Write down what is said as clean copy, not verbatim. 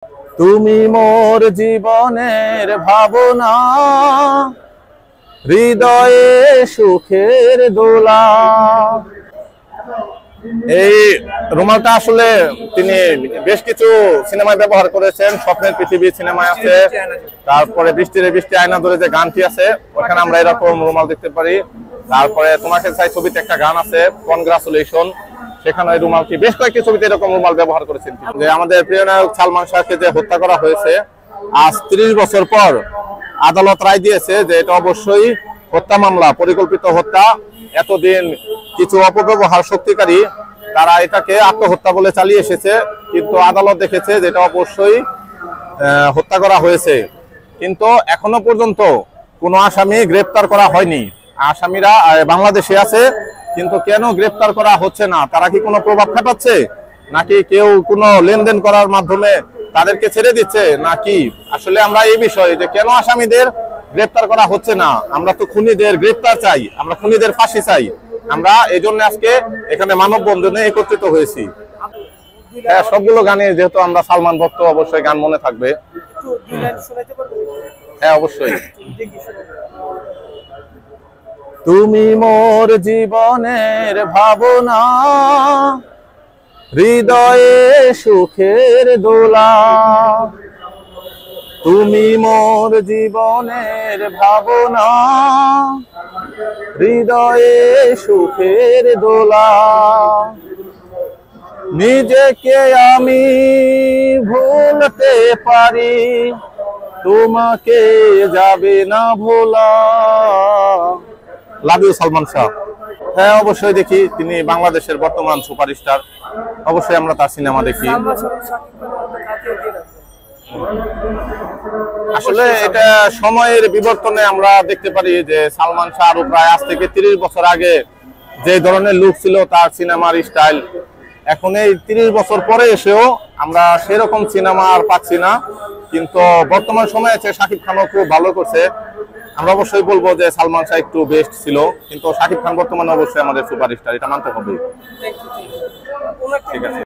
তুমি মোর জীবনের ভাবনা, হৃদয়ে সুখের দোলা। এই রুমালটা আসলে তিনি বেশ কিছু সিনেমায় ব্যবহার করেছেন। স্বপ্নের পৃথিবী সিনেমায় আছে, তারপরে বৃষ্টির বৃষ্টি আয়না ধরে যে গানটি আছে ওখানে আমরা এরকম রুমাল দেখতে পারি। তারপরে তোমাকে চাই ছবিতে একটা গান আছে, কনগ্রাচুলেশন, সেখানে ওই রুমালটি বেশ কয়েকটি ছবিতে এরকম রুমাল ব্যবহার করেছেন। যে আমাদের প্রিয় নায়ক সালমান শাহকে যে হত্যা করা হয়েছে, আজ 30 বছর পর আদালত রায় দিয়েছে যে এটা অবশ্যই হত্যা মামলা, পরিকল্পিত হত্যা। এতদিন কিছু অপব্যবহার শক্তিকারী তারা এটাকে আত্মহত্যা বলে চালিয়ে এসেছে, কিন্তু আদালত দেখেছে যে এটা অবশ্যই হত্যা করা হয়েছে। কিন্তু এখনো পর্যন্ত কোনো আসামি গ্রেপ্তার করা হয়নি। আসামিরা বাংলাদেশে আছে, কিন্তু কেন গ্রেপ্তার করা হচ্ছে না? তারা কি কোনো প্রভাব খাটাচ্ছে, নাকি কেউ কোনো লেনদেন করার মাধ্যমে তাদেরকে ছেড়ে দিচ্ছে, নাকি আসলে আমরা এই বিষয়ে যে কেন আসামিদের গ্রেপ্তার করা হচ্ছে না? আমরা তো খুনিদের গ্রেপ্তার চাই, আমরা খুনিদের ফাঁসি চাই। আমরা এই জন্য আজকে এখানে মানববন্ধনে একত্রিত হয়েছি। হ্যাঁ, সবগুলো গানে যেহেতু আমরা সালমান ভক্ত, অবশ্যই গান মনে থাকবে। হ্যাঁ, অবশ্যই। তুমি মোর জীবনের ভাবনা, হৃদয়ে সুখের দোলা। তুমি মোর জীবনের ভাবনা, হৃদয়ে সুখের দোলা। নিজেকে আমি ভুলতে পারি, তোমাকে যাবে না ভোলা। Love you Salman Shah. হ্যাঁ, অবশ্যই দেখি, তিনি বাংলাদেশের বর্তমান সুপারস্টার, অবশ্যই আমরা তার সিনেমা দেখি। আসলে এটা সময়ের বিবর্তনে আমরা দেখতে পারি যে সালমান শাহ আরো প্রায় আজ থেকে 30 বছর আগে যে ধরনের লুক ছিল তার সিনেমার স্টাইল, এখন এই 30 বছর পরে এসেও আমরা সেরকম সিনেমা আর পাচ্ছি না। কিন্তু বর্তমান সময়ে শাকিব খানও খুব ভালো করছে। আমরা অবশ্যই বলবো যে সালমান শাহ একটু বেস্ট ছিল, কিন্তু শাকিব খান বর্তমানে অবশ্যই আমাদের সুপারস্টার, এটা মানতে হবে। ঠিক আছে।